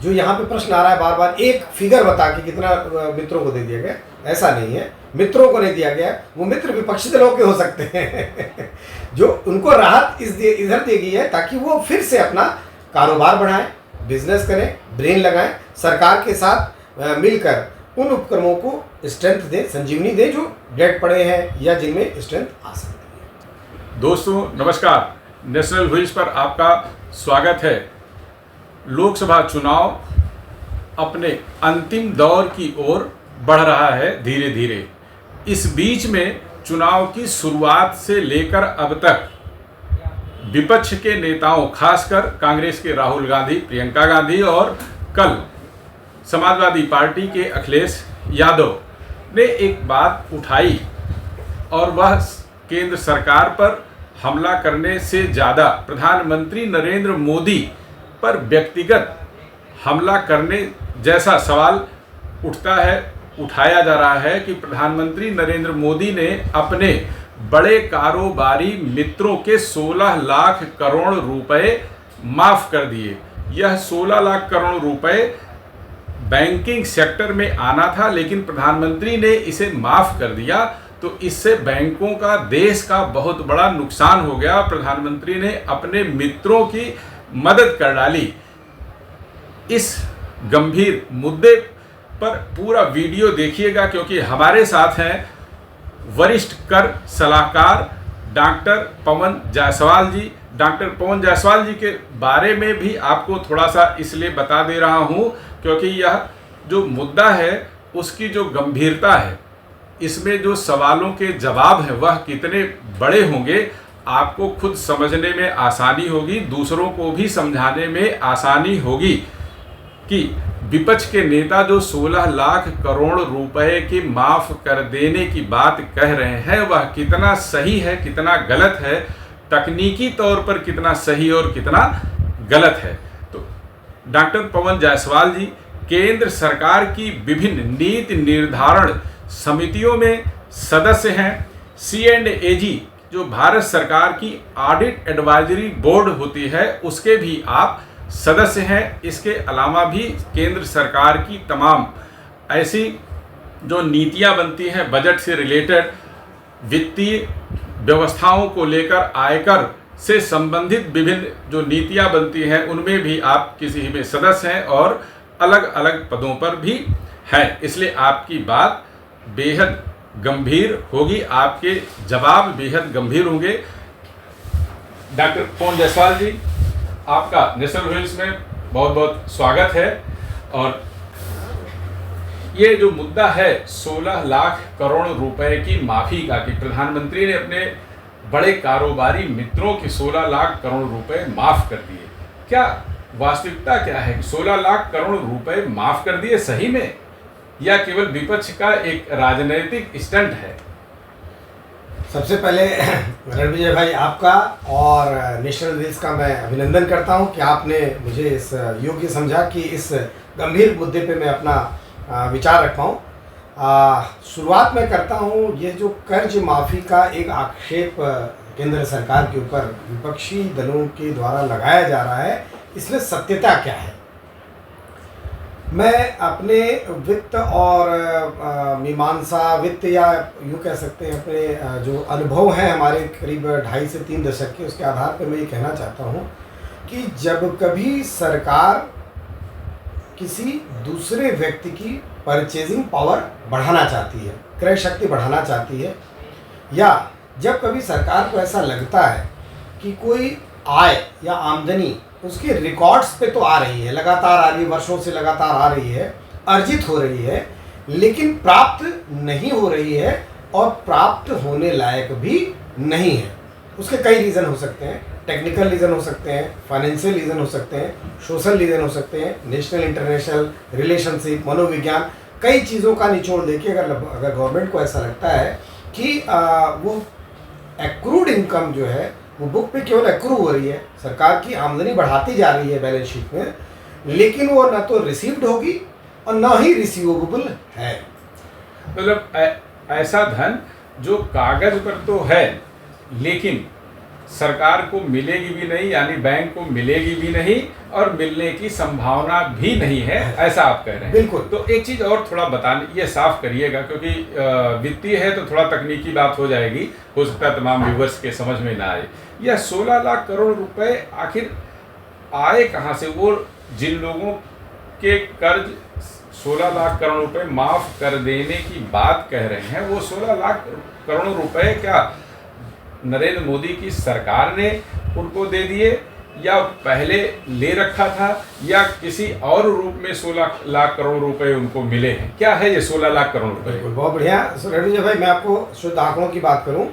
जो यहाँ पे प्रश्न आ रहा है बार बार, एक फिगर बता के कितना मित्रों को दे दिया गया, ऐसा नहीं है। मित्रों को नहीं दिया गया, वो मित्र विपक्षी दलों के हो सकते हैं जो उनको राहत इधर दी गई है ताकि वो फिर से अपना कारोबार बढ़ाएं, बिजनेस करें, ब्रेन लगाएं, सरकार के साथ मिलकर उन उपक्रमों को स्ट्रेंथ दे, संजीवनी दे जो डेड पड़े हैं या जिनमें स्ट्रेंथ आ सकती है। दोस्तों नमस्कार, नेशनल व्हील्स पर आपका स्वागत है। लोकसभा चुनाव अपने अंतिम दौर की ओर बढ़ रहा है धीरे धीरे। इस बीच में चुनाव की शुरुआत से लेकर अब तक विपक्ष के नेताओं, खासकर कांग्रेस के राहुल गांधी, प्रियंका गांधी और कल समाजवादी पार्टी के अखिलेश यादव ने एक बात उठाई और वह केंद्र सरकार पर हमला करने से ज़्यादा प्रधानमंत्री नरेंद्र मोदी पर व्यक्तिगत हमला करने जैसा सवाल उठाया जा रहा है कि प्रधानमंत्री नरेंद्र मोदी ने अपने बड़े कारोबारी मित्रों के 16 लाख करोड़ रुपए माफ़ कर दिए। यह 16 लाख करोड़ रुपए बैंकिंग सेक्टर में आना था, लेकिन प्रधानमंत्री ने इसे माफ़ कर दिया, तो इससे बैंकों का, देश का बहुत बड़ा नुकसान हो गया। प्रधानमंत्री ने अपने मित्रों की मदद कर डाली। इस गंभीर मुद्दे पर पूरा वीडियो देखिएगा, क्योंकि हमारे साथ हैं वरिष्ठ कर सलाहकार डॉक्टर पवन जायसवाल जी। डॉक्टर पवन जायसवाल जी के बारे में भी आपको थोड़ा सा इसलिए बता दे रहा हूं क्योंकि यह जो मुद्दा है उसकी जो गंभीरता है, इसमें जो सवालों के जवाब हैं वह कितने बड़े होंगे, आपको खुद समझने में आसानी होगी, दूसरों को भी समझाने में आसानी होगी कि विपक्ष के नेता जो 16 लाख करोड़ रुपए की माफ़ कर देने की बात कह रहे हैं वह कितना सही है, कितना गलत है, तकनीकी तौर पर कितना सही और कितना गलत है। तो डॉक्टर पवन जायसवाल जी केंद्र सरकार की विभिन्न नीति निर्धारण समितियों में सदस्य हैं। C&AG जो भारत सरकार की ऑडिट एडवाइजरी बोर्ड होती है उसके भी आप सदस्य हैं। इसके अलावा भी केंद्र सरकार की तमाम ऐसी जो नीतियां बनती हैं बजट से रिलेटेड, वित्तीय व्यवस्थाओं को लेकर, आयकर से संबंधित विभिन्न जो नीतियां बनती हैं उनमें भी आप किसी में सदस्य हैं और अलग अलग पदों पर भी हैं। इसलिए आपकी बात बेहद गंभीर होगी, आपके जवाब बेहद गंभीर होंगे। डॉक्टर पवन जायसवाल जी, आपका नेशनल व्हील्स में बहुत बहुत स्वागत है। और ये जो मुद्दा है 16 लाख करोड़ रुपए की माफ़ी का, कि प्रधानमंत्री ने अपने बड़े कारोबारी मित्रों के 16 लाख करोड़ रुपए माफ़ कर दिए, क्या वास्तविकता क्या है? 16 लाख करोड़ रुपए माफ़ कर दिए सही में, या केवल विपक्ष का एक राजनीतिक स्टंट है? सबसे पहले रणविजय भाई आपका और नेशनल व्हील्स का मैं अभिनंदन करता हूं कि आपने मुझे इस योग्य समझा कि इस गंभीर मुद्दे पे मैं अपना विचार रख पाऊँ। शुरुआत में करता हूं, ये जो कर्ज माफ़ी का एक आक्षेप केंद्र सरकार के ऊपर विपक्षी दलों के द्वारा लगाया जा रहा है, इसमें सत्यता क्या है? मैं अपने वित्त और मीमांसा वित्त या यूँ कह सकते हैं अपने जो अनुभव हैं हमारे करीब 2.5 से 3 दशक के, उसके आधार पर मैं ये कहना चाहता हूँ कि जब कभी सरकार किसी दूसरे व्यक्ति की परचेजिंग पावर बढ़ाना चाहती है, क्रय शक्ति बढ़ाना चाहती है, या जब कभी सरकार को ऐसा लगता है कि कोई आय या आमदनी उसके रिकॉर्ड्स पे तो आ रही है, लगातार आ रही है, वर्षों से लगातार आ रही है, अर्जित हो रही है, लेकिन प्राप्त नहीं हो रही है और प्राप्त होने लायक भी नहीं है। उसके कई रीज़न हो सकते हैं, टेक्निकल रीज़न हो सकते हैं, फाइनेंशियल रीज़न हो सकते हैं, सोशल रीज़न हो सकते हैं, नेशनल इंटरनेशनल रिलेशनशिप, मनोविज्ञान, कई चीज़ों का निचोड़ देखिए। अगर गवर्नमेंट को ऐसा लगता है कि वो एक्रूड इनकम जो है वो बुक पे केवल एक्रू हो रही है, सरकार की आमदनी बढ़ाती जा रही है बैलेंस शीट में, लेकिन वो ना तो रिसीव्ड होगी और ना ही रिसीवेबल है। मतलब ऐसा धन जो कागज पर तो है लेकिन सरकार को मिलेगी भी नहीं, यानी बैंक को मिलेगी भी नहीं और मिलने की संभावना भी नहीं है, ऐसा आप कह रहे हैं। बिल्कुल। तो एक चीज़ और थोड़ा बताने, ये साफ करिएगा, क्योंकि वित्तीय है तो थोड़ा तकनीकी बात हो जाएगी, हो सकता है तमाम व्यूवर्स के समझ में ना आए। यह 16 लाख करोड़ रुपए आखिर आए कहाँ से? वो जिन लोगों के कर्ज 16 लाख करोड़ रुपए माफ़ कर देने की बात कह रहे हैं, वो 16 लाख करोड़ रुपए क्या नरेंद्र मोदी की सरकार ने उनको दे दिए, या पहले ले रखा था, या किसी और रूप में 16 लाख करोड़ रुपए उनको मिले हैं? क्या है ये 16 लाख करोड़ रुपए? बिल्कुल, बहुत बढ़िया। रेणु भाई, मैं आपको शुद्ध आंकड़ों की बात करूं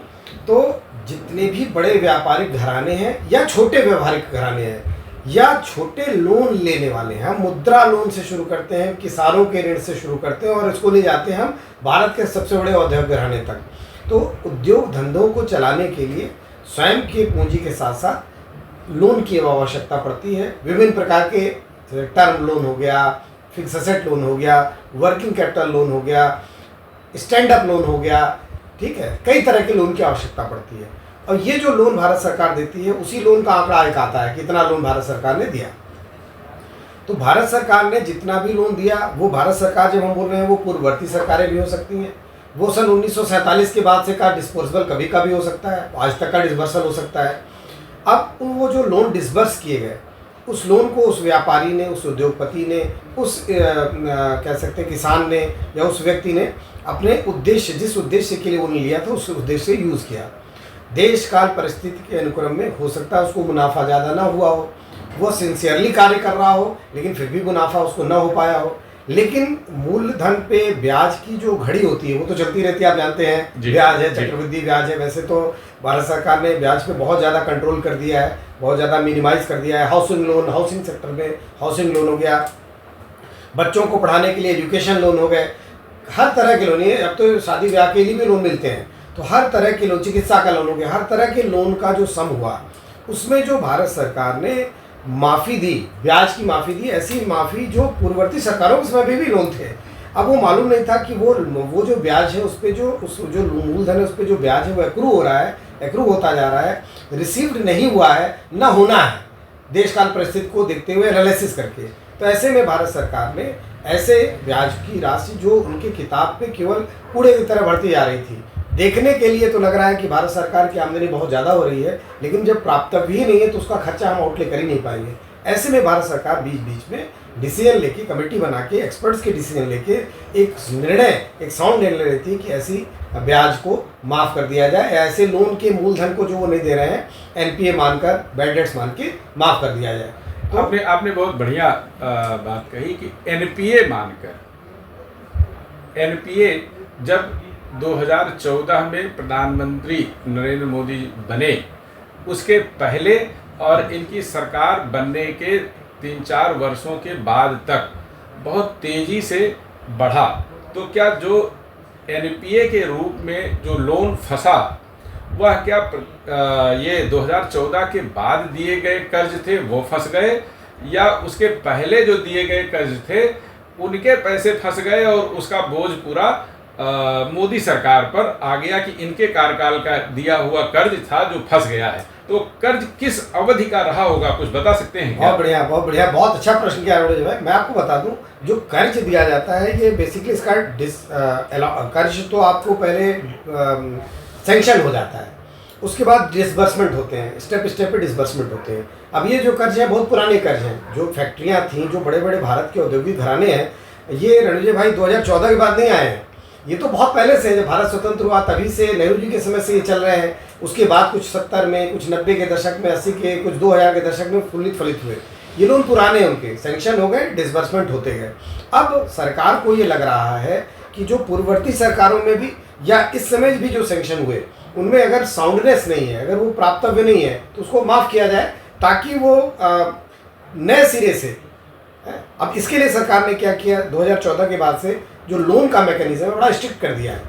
तो जितने भी बड़े व्यापारिक घराने हैं या छोटे व्यापारिक घराने हैं या छोटे लोन लेने वाले हैं, हम मुद्रा लोन से शुरू करते हैं, किसानों के ऋण से शुरू करते हैं और इसको ले जाते हैं हम भारत के सबसे बड़े औद्योगिक घराने तक। तो उद्योग धंधों को चलाने के लिए स्वयं की पूंजी के साथ साथ लोन की आवश्यकता पड़ती है। विभिन्न प्रकार के टर्म लोन हो गया, फिक्स एसेट लोन हो गया, वर्किंग कैपिटल लोन हो गया, स्टैंड अप लोन हो गया, ठीक है, कई तरह के लोन की आवश्यकता पड़ती है। और ये जो लोन भारत सरकार देती है, उसी लोन का आंकड़ा एक आता है, कितना लोन भारत सरकार ने दिया। तो भारत सरकार ने जितना भी लोन दिया, वो भारत सरकार, जब हम बोल रहे हैं, वो पूर्ववर्ती सरकारें भी हो सकती हैं, वो सन 1947 के बाद से का डिस्पोर्सबल कभी का भी हो सकता है, आज तक का डिस्बर्सल हो सकता है। अब वो जो लोन डिस्बर्स किए गए, उस लोन को उस व्यापारी ने, उस उद्योगपति ने, उस कह सकते हैं किसान ने या उस व्यक्ति ने अपने उद्देश्य, जिस उद्देश्य के लिए उन्होंने लिया था, उस उद्देश्य से यूज़ किया। देश काल परिस्थिति के अनुक्रम में हो सकता है उसको मुनाफा ज़्यादा ना हुआ हो, वो सिंसियरली कार्य कर रहा हो, लेकिन फिर भी मुनाफा उसको ना हो पाया हो। लेकिन मूलधन पे ब्याज की जो घड़ी होती है वो तो चलती रहती है, आप जानते हैं, ब्याज है, चक्रवृद्धि ब्याज है। वैसे तो भारत सरकार ने ब्याज पे बहुत ज़्यादा कंट्रोल कर दिया है, बहुत ज़्यादा मिनिमाइज कर दिया है। हाउसिंग लोन, हाउसिंग सेक्टर में हाउसिंग लोन हो गया, बच्चों को पढ़ाने के लिए एजुकेशन लोन हो गए, हर तरह के लोन। ये अब तो शादी ब्याह के लिए भी लोन मिलते हैं, तो हर तरह के लोन, चिकित्सा का लोन हो गया, हर तरह के लोन का जो सम हुआ, उसमें जो भारत सरकार ने माफ़ी दी, ब्याज की माफ़ी दी, ऐसी माफ़ी जो पूर्ववर्ती सरकारों के समय भी लोन थे। अब वो मालूम नहीं था कि वो जो ब्याज है उस पर जो मूलधन है उस पर जो ब्याज है वो एक्रू हो रहा है, एक्रू होता जा रहा है, रिसीव्ड नहीं हुआ है, ना होना है, देश काल परिस्थिति को देखते हुए एनालिसिस करके। तो ऐसे में भारत सरकार ने ऐसे ब्याज की राशि जो उनके किताब पे केवल कूड़े की तरह बढ़ती जा रही थी, देखने के लिए तो लग रहा है कि भारत सरकार की आमदनी बहुत ज़्यादा हो रही है, लेकिन जब प्राप्तव्य ही नहीं है तो उसका खर्चा हम आउटले कर ही नहीं पाएंगे। ऐसे में भारत सरकार बीच बीच में डिसीजन लेके, कमेटी बना के, एक्सपर्ट्स के डिसीजन लेके एक निर्णय, एक साउंड निर्णय लेती है कि ऐसी ब्याज को माफ़ कर दिया जाए, ऐसे लोन के मूलधन को जो वो नहीं दे रहे हैं एनपीए मानकर, बैड डेट्स मान के माफ़ कर दिया जाए। तो आपने बहुत बढ़िया बात कही कि एनपीए मानकर। एनपीए जब 2014 में प्रधानमंत्री नरेंद्र मोदी बने, उसके पहले और इनकी सरकार बनने के 3-4 वर्षों के बाद तक बहुत तेज़ी से बढ़ा। तो क्या जो एनपीए के रूप में जो लोन फंसा, वह क्या ये 2014 के बाद दिए गए कर्ज थे वो फंस गए, या उसके पहले जो दिए गए कर्ज थे उनके पैसे फंस गए और उसका बोझ पूरा मोदी सरकार पर आ गया कि इनके कार्यकाल का दिया हुआ कर्ज था जो फंस गया है? तो कर्ज किस अवधि का रहा होगा, कुछ बता सकते हैं? बहुत बढ़िया, बहुत बढ़िया, बहुत अच्छा प्रश्न किया भाई। मैं आपको बता दूं, जो कर्ज दिया जाता है ये बेसिकली इसका कर्ज तो आपको पहले सैंक्शन हो जाता है, उसके बाद डिसबर्समेंट होते हैं, स्टेप स्टेप पे डिसबर्समेंट होते हैं। अब ये जो कर्ज है बहुत पुराने कर्ज हैं, जो फैक्ट्रियाँ थीं, जो बड़े बड़े भारत के औद्योगिक घराने हैं, ये रणजीत भाई 2014 के बाद नहीं आए हैं, ये तो बहुत पहले से, जब भारत स्वतंत्र हुआ तभी से, नेहरू जी के समय से ये चल रहे हैं। उसके बाद कुछ 70 में, कुछ 90 के दशक में, 80 के, कुछ 2000 के दशक में फलित हुए। ये लोन पुराने, उनके सैंक्शन हो गए, डिसबर्समेंट होते गए। अब सरकार को ये लग रहा है कि जो पूर्ववर्ती सरकारों में भी या इस समय भी जो सैंक्शन हुए उनमें अगर साउंडनेस नहीं है, अगर वो प्राप्तव्य नहीं है, तो उसको माफ़ किया जाए ताकि वो नए सिरे से। अब इसके लिए सरकार ने क्या किया, 2014 के बाद से जो लोन का मैकेनिज्म है बड़ा स्ट्रिक्ट कर दिया है।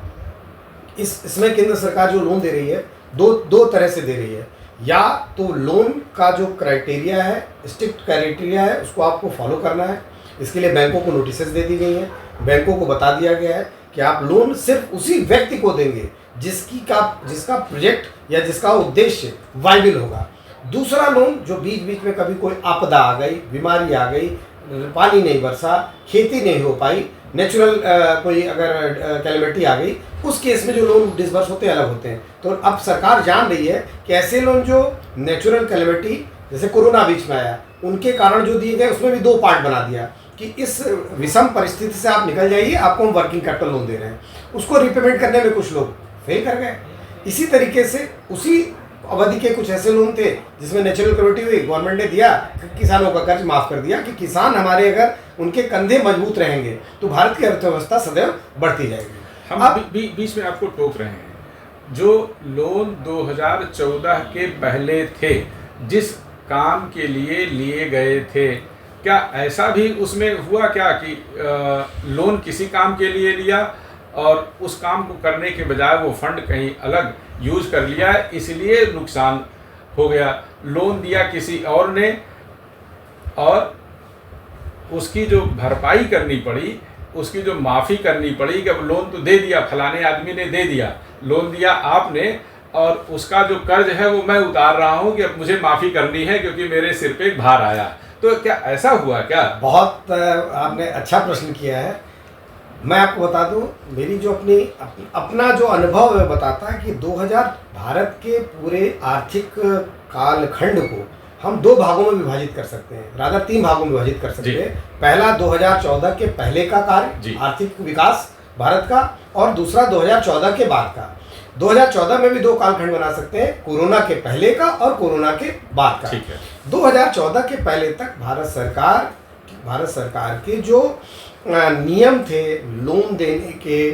इसमें केंद्र सरकार जो लोन दे रही है दो तरह से दे रही है। या तो लोन का जो क्राइटेरिया है, स्ट्रिक्ट क्राइटेरिया है, उसको आपको फॉलो करना है। इसके लिए बैंकों को नोटिसेस दे दी गई हैं, बैंकों को बता दिया गया है कि आप लोन सिर्फ उसी व्यक्ति को देंगे जिसका प्रोजेक्ट या जिसका उद्देश्य वायबल होगा। दूसरा लोन जो बीच बीच में कभी कोई आपदा आ गई, बीमारी आ गई, पानी नहीं बरसा, खेती नहीं हो पाई, नेचुरल कोई अगर कैलेमिटी आ गई, उस केस में जो लोन डिसबर्स होते हैं अलग होते हैं। तो अब सरकार जान रही है कि ऐसे लोन जो नेचुरल कैलेमिटी जैसे कोरोना बीच में आया उनके कारण जो दिए गए, उसमें भी 2 पार्ट बना दिया कि इस विषम परिस्थिति से आप निकल जाइए, आपको हम वर्किंग कैपिटल लोन दे रहे हैं। उसको रिपेमेंट करने में कुछ लोग फेल कर गए। इसी तरीके से उसी अवधि के कुछ ऐसे लोन थे जिसमें नेचुरल कैलेमिटी हुई, गवर्नमेंट ने दिया, किसानों का कर्ज माफ कर दिया कि किसान हमारे अगर उनके कंधे मजबूत रहेंगे तो भारत की अर्थव्यवस्था सदैव बढ़ती जाएगी। हम बीच में आपको टोक रहे हैं, जो लोन 2014 के पहले थे, जिस काम के लिए गए थे, क्या ऐसा भी उसमें हुआ क्या कि लोन किसी काम के लिए लिया और उस काम को करने के बजाय वो फंड कहीं अलग यूज कर लिया, इसलिए नुकसान हो गया? लोन दिया किसी और ने और उसकी जो भरपाई करनी पड़ी, उसकी जो माफ़ी करनी पड़ी कि अब लोन तो दे दिया, फलाने आदमी ने दे दिया, लोन दिया आपने, और उसका जो कर्ज है वो मैं उतार रहा हूँ कि अब मुझे माफ़ी करनी है क्योंकि मेरे सिर पे एक भार आया। तो क्या ऐसा हुआ क्या? बहुत आपने अच्छा प्रश्न किया है। मैं आपको बता दूं, मेरी जो अपना जो अनुभव है बताता है कि 2000 भारत के पूरे आर्थिक कालखंड को हम 2 भागों में विभाजित कर सकते हैं, रादर 3 भागों में विभाजित कर सकते हैं। पहला 2014 के पहले का कार्य आर्थिक विकास भारत का, और दूसरा 2014 के बाद का। 2014 में भी 2 कालखंड बना सकते हैं, कोरोना के पहले का और कोरोना के बाद का। ठीक है। 2014 के पहले तक भारत सरकार के जो नियम थे लोन देने के,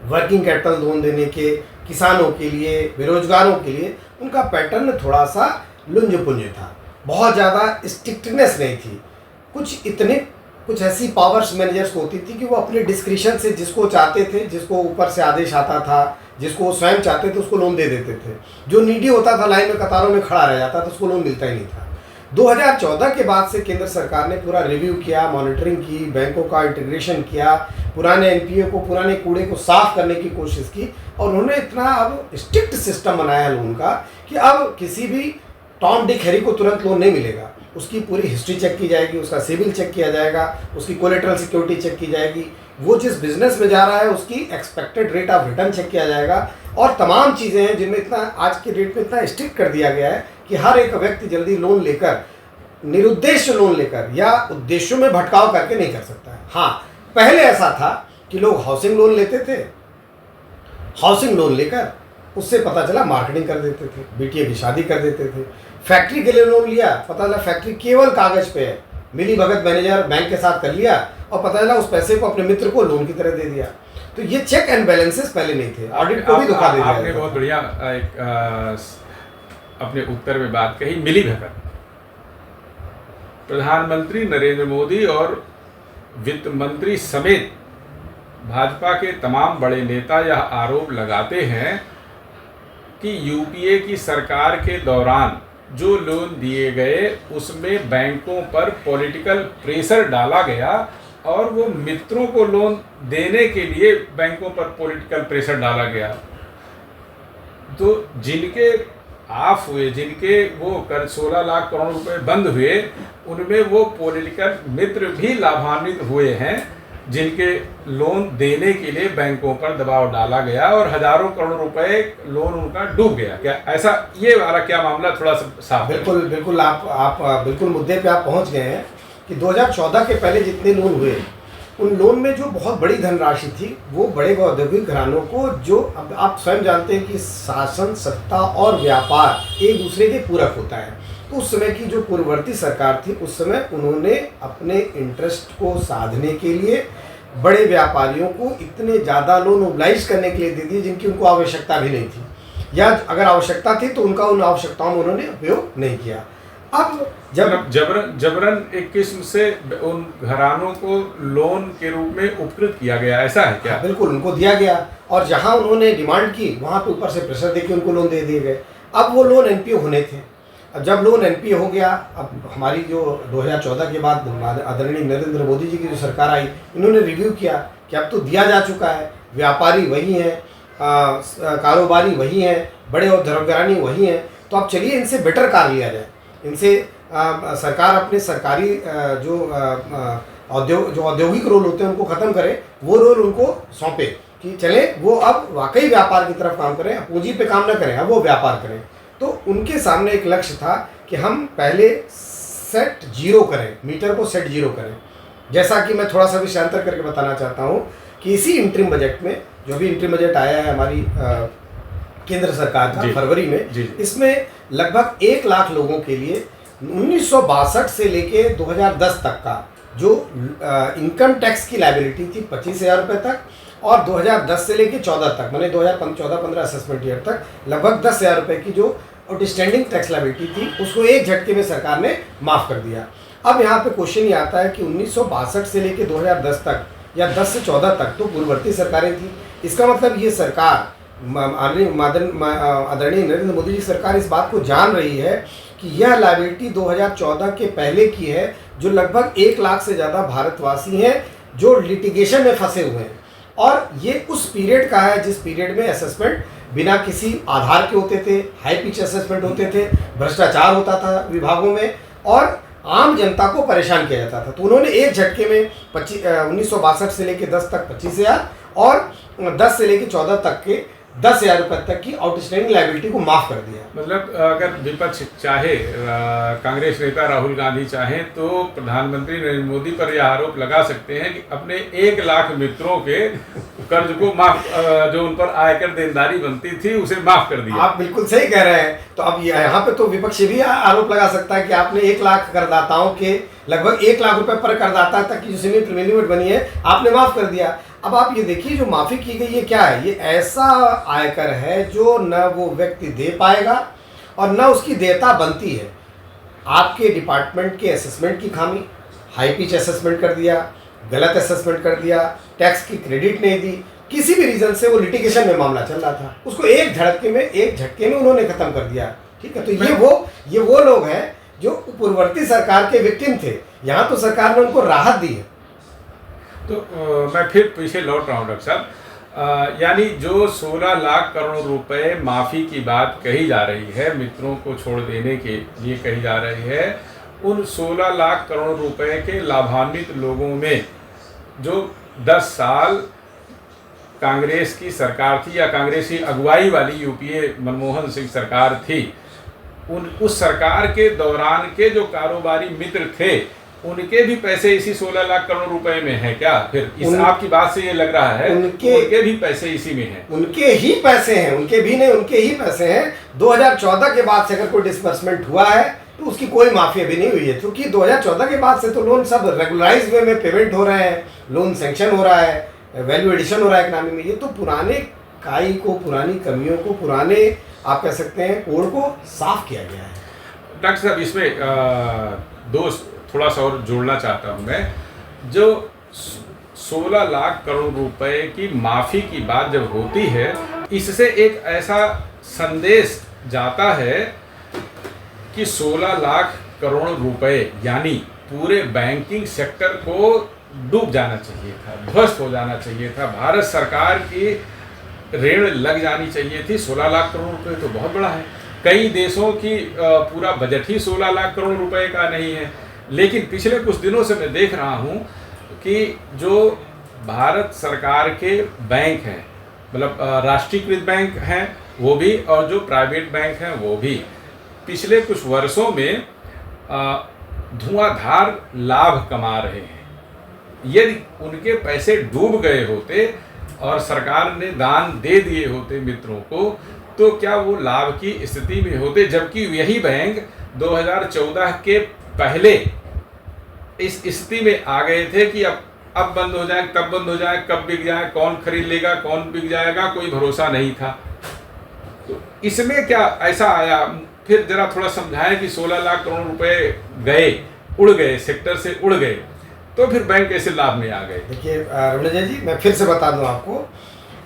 वर्किंग कैपिटल लोन देने के, किसानों के लिए, बेरोजगारों के लिए, उनका पैटर्न थोड़ा सा लुंज पुंज था, बहुत ज़्यादा स्ट्रिक्टनेस नहीं थी। कुछ ऐसी पावर्स मैनेजर्स को होती थी कि वो अपने डिस्क्रिशन से जिसको चाहते थे, जिसको ऊपर से आदेश आता था, जिसको वो स्वयं चाहते थे उसको लोन दे देते थे। जो नीडी होता था लाइन में कतारों में खड़ा रह जाता था, उसको लोन मिलता ही नहीं था। 2014 के बाद से केंद्र सरकार ने पूरा रिव्यू किया, मॉनिटरिंग की, बैंकों का इंटीग्रेशन किया, पुराने एनपीए को, पुराने कूड़े को साफ करने की कोशिश की, और उन्होंने इतना अब स्ट्रिक्ट सिस्टम बनाया लोन का कि अब किसी भी टॉम डिक हैरी को तुरंत लोन नहीं मिलेगा। उसकी पूरी हिस्ट्री चेक की जाएगी, उसका सिविल चेक किया जाएगा, उसकी कोलेटरल सिक्योरिटी चेक की जाएगी, वो जिस बिजनेस में जा रहा है उसकी expected rate of return check किया जाएगा, और तमाम चीज़ें हैं जिनमें इतना आज के डेट में इतना स्ट्रिक्ट कर दिया गया है कि हर एक व्यक्ति जल्दी लोन लेकर, निरुद्देश्य लोन लेकर या उद्देश्यों में भटकाव करके नहीं कर सकता है। हाँ, पहले ऐसा था कि लोग हाउसिंग लोन लेते थे, हाउसिंग लोन लेकर उससे पता चला मार्केटिंग कर देते थे, बिटिया की शादी कर देते थे। फैक्ट्री के लिए लोन लिया, पता चला फैक्ट्री केवल कागज पे है, मिली भगत मैनेजर बैंक के साथ कर लिया और पता चला उस पैसे को अपने मित्र को लोन की तरह दे दिया। तो ये चेक एंड बैलेंसेस पहले नहीं थे, ऑडिट को भी धोखा दे दिया। आपने बहुत बढ़िया अपने उत्तर में बात कही, मिली भगत। प्रधानमंत्री नरेंद्र मोदी और वित्त मंत्री समेत भाजपा के तमाम बड़े नेता यह आरोप लगाते हैं कि यूपीए की सरकार के दौरान जो लोन दिए गए उसमें बैंकों पर पॉलिटिकल प्रेशर डाला गया, और वो मित्रों को लोन देने के लिए बैंकों पर पॉलिटिकल प्रेशर डाला गया। तो जिनके ऑफ हुए, जिनके वो कर 16 लाख करोड़ रुपए बंद हुए, उनमें वो पॉलिटिकल मित्र भी लाभान्वित हुए हैं, जिनके लोन देने के लिए बैंकों पर दबाव डाला गया और हजारों करोड़ रुपए लोन उनका डूब गया। क्या ऐसा ये वाला क्या मामला थोड़ा सा साफ? बिल्कुल आप बिल्कुल मुद्दे पे आप पहुंच गए हैं कि 2014 के पहले जितने लोन हुए, उन लोन में जो बहुत बड़ी धनराशि थी वो बड़े औद्योगिक घरानों को, जो अब आप स्वयं जानते हैं कि शासन, सत्ता और व्यापार एक दूसरे के पूरक होता है। तो उस समय की जो पूर्ववर्ती सरकार थी, उस समय उन्होंने अपने इंटरेस्ट को साधने के लिए बड़े व्यापारियों को इतने ज़्यादा लोन मोबिलाइज करने के लिए दे दिए जिनकी उनको आवश्यकता भी नहीं थी, या अगर आवश्यकता थी तो उनका उन आवश्यकताओं में उन्होंने उपयोग नहीं किया। अब जब जबरन एक किस्म से उन घरानों को लोन के रूप में उपकृत किया गया, ऐसा है क्या? बिल्कुल, उनको दिया गया, और जहां उन्होंने डिमांड की वहां पे ऊपर से प्रेशर देके उनको लोन दे दिए गए। अब वो लोन एनपीए होने थे। अब जब लोन एनपीए हो गया, अब हमारी जो 2014 के बाद आदरणीय नरेंद्र मोदी जी की जो सरकार आई, इन्होंने रिव्यू किया कि अब तो दिया जा चुका है, व्यापारी वही हैं, कारोबारी वही हैं, बड़े उद्योगरानी वही हैं, तो आप चलिए इनसे बेटर कार लिया जाए। इनसे सरकार अपने सरकारी जो औद्योगिक रोल होते हैं उनको ख़त्म करे, वो रोल उनको सौंपे कि चले वो अब वाकई व्यापार की तरफ काम करें, पूंजी पे काम न करें, अब वो व्यापार करें। तो उनके सामने एक लक्ष्य था कि हम पहले सेट जीरो करें, मीटर को सेट जीरो करें। जैसा कि मैं थोड़ा सा विषयांतर करके बताना चाहता हूँ कि इसी इंटरिम बजट में, जो भी इंटरिम बजट आया है हमारी केंद्र सरकार का फरवरी में, इसमें लगभग 1 लाख लोगों के लिए 1962 से लेके 2010 तक का जो इनकम टैक्स की लायबिलिटी थी 25,000 रुपये तक, और 2010 से लेके 14 तक, मैंने 2014-15 असेसमेंट ईयर तक लगभग 10,000 रुपये की जो आउटस्टैंडिंग टैक्स लायबिलिटी थी उसको एक झटके में सरकार ने माफ़ कर दिया। अब यहाँ पे क्वेश्चन ये आता है कि 1962 से लेके 2010 तक या 10 से 14 तक तो पूर्ववर्ती सरकारें थी। इसका मतलब ये सरकार, आदरणीय नरेंद्र मोदी जी सरकार इस बात को जान रही है कि यह लायबिलिटी 2014 के पहले की है, जो लगभग 1 लाख से ज़्यादा भारतवासी हैं जो लिटिगेशन में फंसे हुए हैं, और ये उस पीरियड का है जिस पीरियड में असेसमेंट बिना किसी आधार के होते थे, हाई पिच असेसमेंट होते थे, भ्रष्टाचार होता था विभागों में और आम जनता को परेशान किया जाता था। तो उन्होंने एक झटके में 1962 से लेकर 10 तक 25,000 और 10 से लेकर 14 तक के 10,000 रुपये तक की आउटस्टैंडिंग लायबिलिटी को माफ़ कर दिया। मतलब अगर विपक्ष चाहे, कांग्रेस नेता राहुल गांधी चाहें तो प्रधानमंत्री नरेंद्र मोदी पर यह आरोप लगा सकते हैं कि अपने 1 लाख मित्रों के कर्ज को माफ, जो उन पर आयकर देनदारी बनती थी उसे माफ कर दिया। आप बिल्कुल सही कह रहे हैं। तो अब यहाँ पे तो विपक्ष भी आरोप लगा सकता है कि आपने 1 लाख करदाताओं के लगभग 1 लाख रुपए पर करदाता तक की जो सीमित लिमिट बनी है आपने माफ़ कर दिया। अब आप ये देखिए जो माफ़ी की गई है क्या है, ये ऐसा आयकर है जो न वो व्यक्ति दे पाएगा और न उसकी देयता बनती है। आपके डिपार्टमेंट के असेसमेंट की खामी, हाई पिच असेसमेंट कर दिया, गलत असेसमेंट कर दिया, टैक्स की क्रेडिट नहीं दी, किसी भी रीज़न से वो लिटिगेशन में मामला चल रहा था, उसको एक झटके में उन्होंने ख़त्म कर दिया। ठीक है, तो ये वो लोग हैं जो पूर्ववर्ती सरकार के विक्टिम थे। यहाँ तो सरकार ने उनको राहत दी है। तो मैं फिर पीछे लौट रहा हूँ डॉक्टर साहब, यानी जो 16 लाख करोड़ रुपए माफ़ी की बात कही जा रही है, मित्रों को छोड़ देने के लिए कही जा रही है, उन 16 लाख करोड़ रुपए के लाभान्वित लोगों में जो 10 साल कांग्रेस की सरकार थी या कांग्रेस की अगुवाई वाली यूपीए मनमोहन सिंह सरकार थी, उस सरकार के दौरान के जो कारोबारी मित्र थे उनके भी पैसे इसी 16 लाख करोड़ रुपए में है क्या? फिर आपकी बात से ये लग रहा है उनके भी पैसे इसी में हैं। उनके ही पैसे हैं, उनके भी नहीं, उनके ही पैसे हैं। 2014 के बाद से अगर कोई डिसबर्समेंट हुआ है तो उसकी कोई माफी अभी नहीं हुई है, क्योंकि 2014 के बाद से तो लोन सब रेगुलराइज वे में पेमेंट हो रहे हैं, लोन सेंक्शन हो रहा है, वैल्यू एडिशन हो रहा है इकनॉमी में। ये तो पुराने काई को, पुरानी कमियों को, पुराने आप कह सकते हैं कोड को साफ किया गया है। डॉक्टर साहब इसमें थोड़ा सा और जोड़ना चाहता हूँ मैं। जो 16 लाख करोड़ रुपए की माफ़ी की बात जब होती है, इससे एक ऐसा संदेश जाता है कि 16 लाख करोड़ रुपए यानी पूरे बैंकिंग सेक्टर को डूब जाना चाहिए था, ध्वस्त हो जाना चाहिए था, भारत सरकार की ऋण लग जानी चाहिए थी। 16 लाख करोड़ रुपए तो बहुत बड़ा है, कई देशों की पूरा बजट ही 16 लाख करोड़ रुपए का नहीं है। लेकिन पिछले कुछ दिनों से मैं देख रहा हूँ कि जो भारत सरकार के बैंक हैं, मतलब राष्ट्रीयकृत बैंक हैं वो भी, और जो प्राइवेट बैंक हैं वो भी, पिछले कुछ वर्षों में धुआंधार लाभ कमा रहे हैं। यदि उनके पैसे डूब गए होते और सरकार ने दान दे दिए होते मित्रों को, तो क्या वो लाभ की स्थिति में होते? जबकि यही बैंक 2014 के पहले इस स्थिति में आ गए थे कि अब बंद हो जाए, तब बंद हो जाए, कब बिक जाए, कौन खरीद लेगा, कौन बिक जाएगा, कोई भरोसा नहीं था। तो इसमें क्या ऐसा आया? फिर जरा थोड़ा समझाएं कि 16 लाख करोड़ रुपए गए, उड़ गए, सेक्टर से उड़ गए, तो फिर बैंक कैसे लाभ में आ गए? देखिए रमणा जी, मैं फिर से बता दूं आपको,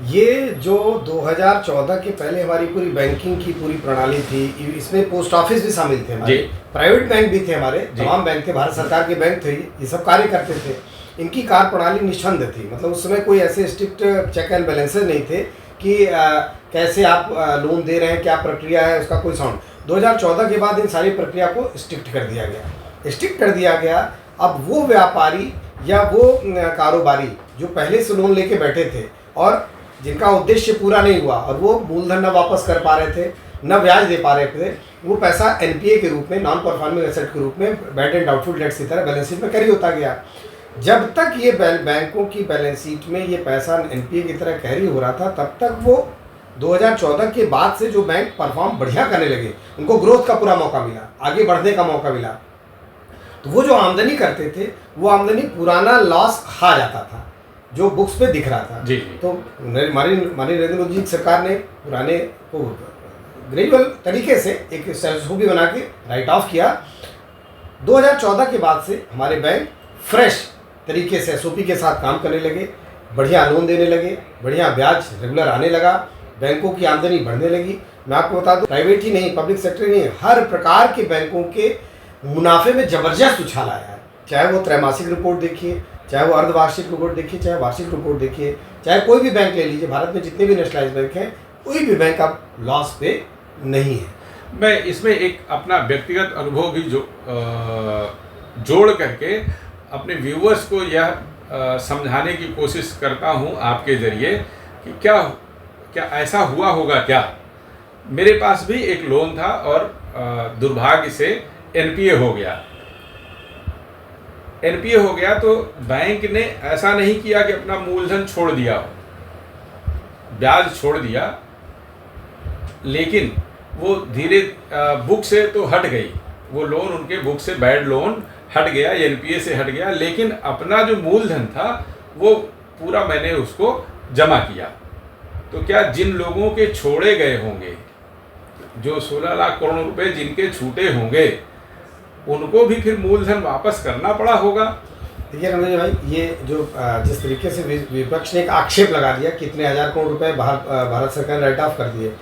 ये जो 2014 के पहले हमारी पूरी बैंकिंग की पूरी प्रणाली थी, इसमें पोस्ट ऑफिस भी शामिल थे हमारे, प्राइवेट बैंक भी थे हमारे, तमाम बैंक थे, भारत सरकार के बैंक थे, ये सब कार्य करते थे। इनकी कार्य प्रणाली निस्पंद थी, मतलब उस समय कोई ऐसे स्ट्रिक्ट चेक एंड बैलेंसेज नहीं थे कि कैसे आप लोन दे रहे हैं, क्या प्रक्रिया है, उसका कोई साउंड। 2014 के बाद इन सारी प्रक्रिया को स्ट्रिक्ट कर दिया गया, स्ट्रिक्ट कर दिया गया। अब वो व्यापारी या वो कारोबारी जो पहले से लोन लेके बैठे थे और जिनका उद्देश्य पूरा नहीं हुआ और वो मूलधन न वापस कर पा रहे थे, न ब्याज दे पा रहे थे, वो पैसा एनपीए के रूप में, नॉन परफॉर्मिंग एसेट के रूप में, बैड एंड डाउटफुल डेट्स की तरह बैलेंस शीट में कैरी होता गया। जब तक ये बैंकों की बैलेंस शीट में ये पैसा एनपीए की तरह कैरी हो रहा था, तब तक वो 2014 के बाद से जो बैंक परफॉर्म बढ़िया करने लगे, उनको ग्रोथ का पूरा मौका मिला, आगे बढ़ने का मौका मिला। तो वो जो आमदनी करते थे, वो आमदनी पुराना लॉस खा जाता था जो बुक्स पे दिख रहा था। जी। तो हमारी नरेंद्र मोदी जी की सरकार ने पुराने को ग्रेजुअल तरीके से एक भी बना के राइट ऑफ किया। 2014 के बाद से हमारे बैंक फ्रेश तरीके से एसओपी के साथ काम करने लगे, बढ़िया लोन देने लगे, बढ़िया ब्याज रेगुलर आने लगा, बैंकों की आमदनी बढ़ने लगी। मैं आपको बता दूं, प्राइवेट ही नहीं, पब्लिक सेक्टर ही नहीं, हर प्रकार के बैंकों के मुनाफे में ज़बरदस्त उछाल आया है। चाहे वो त्रैमासिक रिपोर्ट देखिए, चाहे वो अर्धवार्षिक रिपोर्ट देखिए, चाहे वार्षिक रिपोर्ट देखिए, चाहे कोई भी बैंक ले लीजिए, भारत में जितने भी नेशनलाइज बैंक हैं, कोई भी बैंक अब लॉस पे नहीं है। मैं इसमें एक अपना व्यक्तिगत अनुभव भी जोड़ करके अपने व्यूअर्स को यह समझाने की कोशिश करता हूं आपके ज़रिए कि क्या ऐसा हुआ होगा क्या। मेरे पास भी एक लोन था और दुर्भाग्य से एनपीए हो गया। एनपीए हो गया तो बैंक ने ऐसा नहीं किया कि अपना मूलधन छोड़ दिया हो, ब्याज छोड़ दिया, लेकिन वो धीरे बुक से तो हट गई, वो लोन उनके बुक से बैड लोन हट गया, एनपीए से हट गया, लेकिन अपना जो मूलधन था वो पूरा मैंने उसको जमा किया। तो क्या जिन लोगों के छोड़े गए होंगे, जो 16 लाख करोड़ रुपए जिनके छूटे होंगे, उनको भी फिर मूलधन वापस करना पड़ा होगा। देखिए रमेश भाई, ये जो जिस तरीके से विपक्ष ने एक आक्षेप लगा दिया, कितने हज़ार करोड़ रुपए भारत सरकार ने राइट ऑफ कर दिए।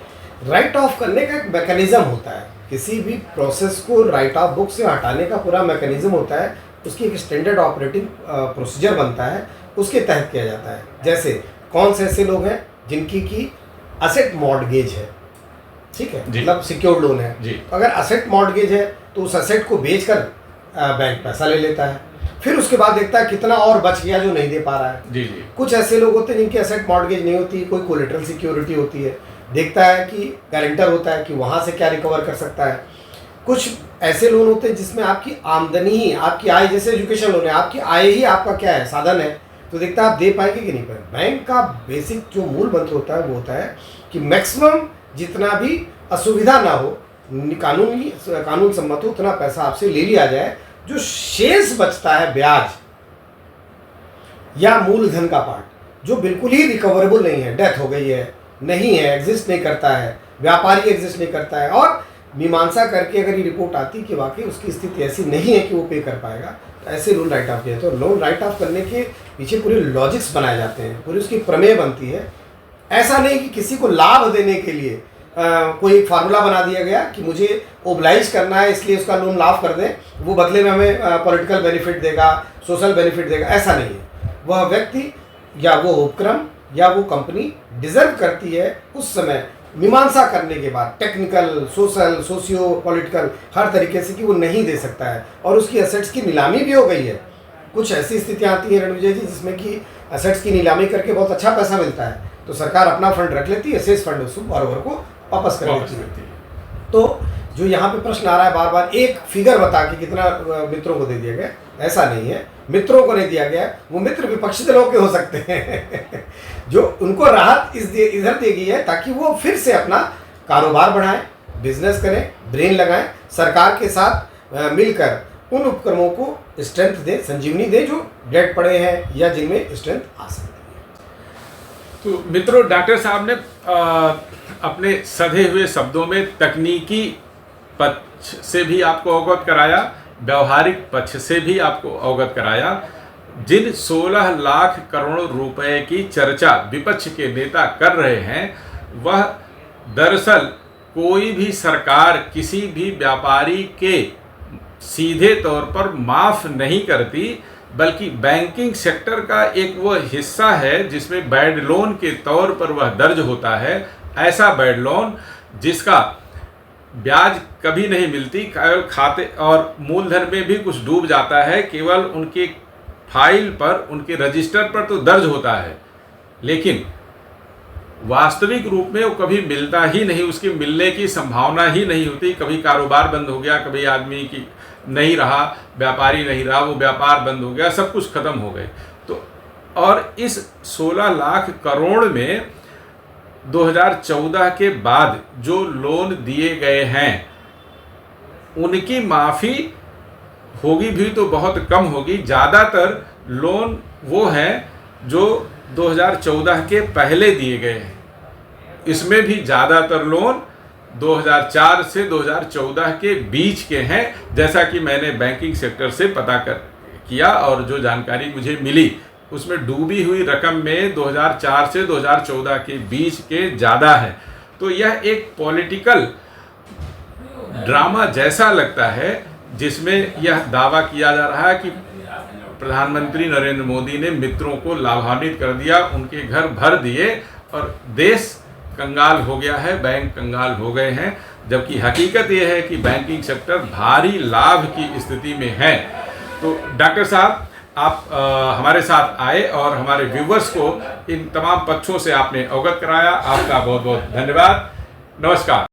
राइट ऑफ करने का एक मैकेनिज्म होता है, किसी भी प्रोसेस को राइट ऑफ बुक से हटाने का पूरा मैकेनिज्म होता है, उसकी एक स्टैंडर्ड ऑपरेटिंग प्रोसीजर बनता है, उसके तहत किया जाता है। जैसे कौन से ऐसे लोग हैं जिनकी की असेट मॉर्टगेज है, ठीक है, मतलब सिक्योर्ड लोन है जी। तो अगर असेट मॉर्टगेज है तो उस असेट को बेचकर बैंक पैसा ले लेता है, फिर उसके बाद देखता है कितना और बच गया जो नहीं दे पा रहा है। जी जी। कुछ ऐसे लोग होते हैं जिनकी असेट मॉर्टगेज नहीं होती, कोई कोलेटरल सिक्योरिटी होती है, देखता है कि गारंटर होता है कि वहाँ से क्या रिकवर कर सकता है। कुछ ऐसे लोन होते हैं जिसमें आपकी आमदनी ही, आपकी आय, जैसे एजुकेशन लोन है, आपकी आय ही आपका क्या है, साधन है, तो देखता है आप दे पाएंगे कि नहीं पाएंगे। बैंक का बेसिक जो मूल मंत्र होता है वो होता है कि मैक्सिमम जितना भी असुविधा ना हो, कानून सम्मत हो, उतना पैसा आपसे ले लिया जाए। जो शेष बचता है ब्याज या मूलधन का पार्ट जो बिल्कुल ही रिकवरेबल नहीं है, डेथ हो गई है, नहीं है, एग्जिस्ट नहीं करता है, व्यापारी एग्जिस्ट नहीं करता है, और मीमांसा करके अगर ये रिपोर्ट आती कि वाकई उसकी स्थिति ऐसी नहीं है कि वो पे कर पाएगा, तो ऐसे लोन राइट ऑफ किया। तो लोन राइट ऑफ करने के पीछे पूरे लॉजिक्स बनाए जाते हैं, पूरी उसकी प्रमेय बनती है। ऐसा नहीं कि किसी को लाभ देने के लिए कोई एक फार्मूला बना दिया गया कि मुझे ओबलाइज करना है इसलिए उसका लोन माफ़ कर दें, वो बदले में हमें पॉलिटिकल बेनिफिट देगा, सोशल बेनिफिट देगा, ऐसा नहीं है। वह व्यक्ति या वो उपक्रम या वो कंपनी डिजर्व करती है उस समय मीमांसा करने के बाद, टेक्निकल, सोशल, सोशियो पॉलिटिकल, हर तरीके से कि वो नहीं दे सकता है, और उसकी एसेट्स की नीलामी भी हो गई है। कुछ ऐसी स्थितियाँ आती हैं रणविजय जी जिसमें कि एसेट्स की नीलामी करके बहुत अच्छा पैसा मिलता है, तो सरकार अपना फंड रख लेती है, शेष फंड उसको बॉरोवर को वापस कर देती है। तो जो यहाँ पे प्रश्न आ रहा है बार बार, एक फिगर बता के कितना मित्रों को दे दिया गया, ऐसा नहीं है, मित्रों को नहीं दिया गया। वो मित्र विपक्षी दलों के हो सकते हैं जो उनको राहत इधर दी गई है ताकि वो फिर से अपना कारोबार बढ़ाएं, बिजनेस करें, ब्रेन लगाएं, सरकार के साथ मिलकर उन उपक्रमों को स्ट्रेंथ दें, संजीवनी दें जो डेड पड़े हैं या जिनमें स्ट्रेंथ आ सकती है। तो मित्रों, डॉक्टर साहब ने अपने सधे हुए शब्दों में तकनीकी पक्ष से भी आपको अवगत कराया, व्यवहारिक पक्ष से भी आपको अवगत कराया। जिन 16 लाख करोड़ रुपए की चर्चा विपक्ष के नेता कर रहे हैं, वह दरअसल कोई भी सरकार किसी भी व्यापारी के सीधे तौर पर माफ़ नहीं करती बल्कि बैंकिंग सेक्टर का एक वो हिस्सा है जिसमें बैड लोन के तौर पर वह दर्ज होता है। ऐसा बैड लोन जिसका ब्याज कभी नहीं मिलती, केवल खाते और मूलधन में भी कुछ डूब जाता है, केवल उनके फाइल पर, उनके रजिस्टर पर तो दर्ज होता है, लेकिन वास्तविक रूप में वो कभी मिलता ही नहीं, उसके मिलने की संभावना ही नहीं होती। कभी कारोबार बंद हो गया, कभी आदमी की नहीं रहा, व्यापारी नहीं रहा, वो व्यापार बंद हो गया, सब कुछ खत्म हो गए। तो और इस 16 लाख करोड़ में 2014 के बाद जो लोन दिए गए हैं उनकी माफ़ी होगी भी तो बहुत कम होगी। ज़्यादातर लोन वो हैं जो 2014 के पहले दिए गए हैं। इसमें भी ज़्यादातर लोन 2004 से 2014 के बीच के हैं, जैसा कि मैंने बैंकिंग सेक्टर से पता किया और जो जानकारी मुझे मिली उसमें डूबी हुई रकम में 2004 से 2014 के बीच के ज़्यादा है। तो यह एक पॉलिटिकल ड्रामा जैसा लगता है जिसमें यह दावा किया जा रहा है कि प्रधानमंत्री नरेंद्र मोदी ने मित्रों को लाभान्वित कर दिया, उनके घर भर दिए और देश कंगाल हो गया है, बैंक कंगाल हो गए हैं। जबकि हकीकत यह है कि बैंकिंग सेक्टर भारी लाभ की स्थिति में है। तो डॉक्टर साहब, आप हमारे साथ आए और हमारे व्यूवर्स को इन तमाम पक्षों से आपने अवगत कराया। आपका बहुत बहुत धन्यवाद। नमस्कार।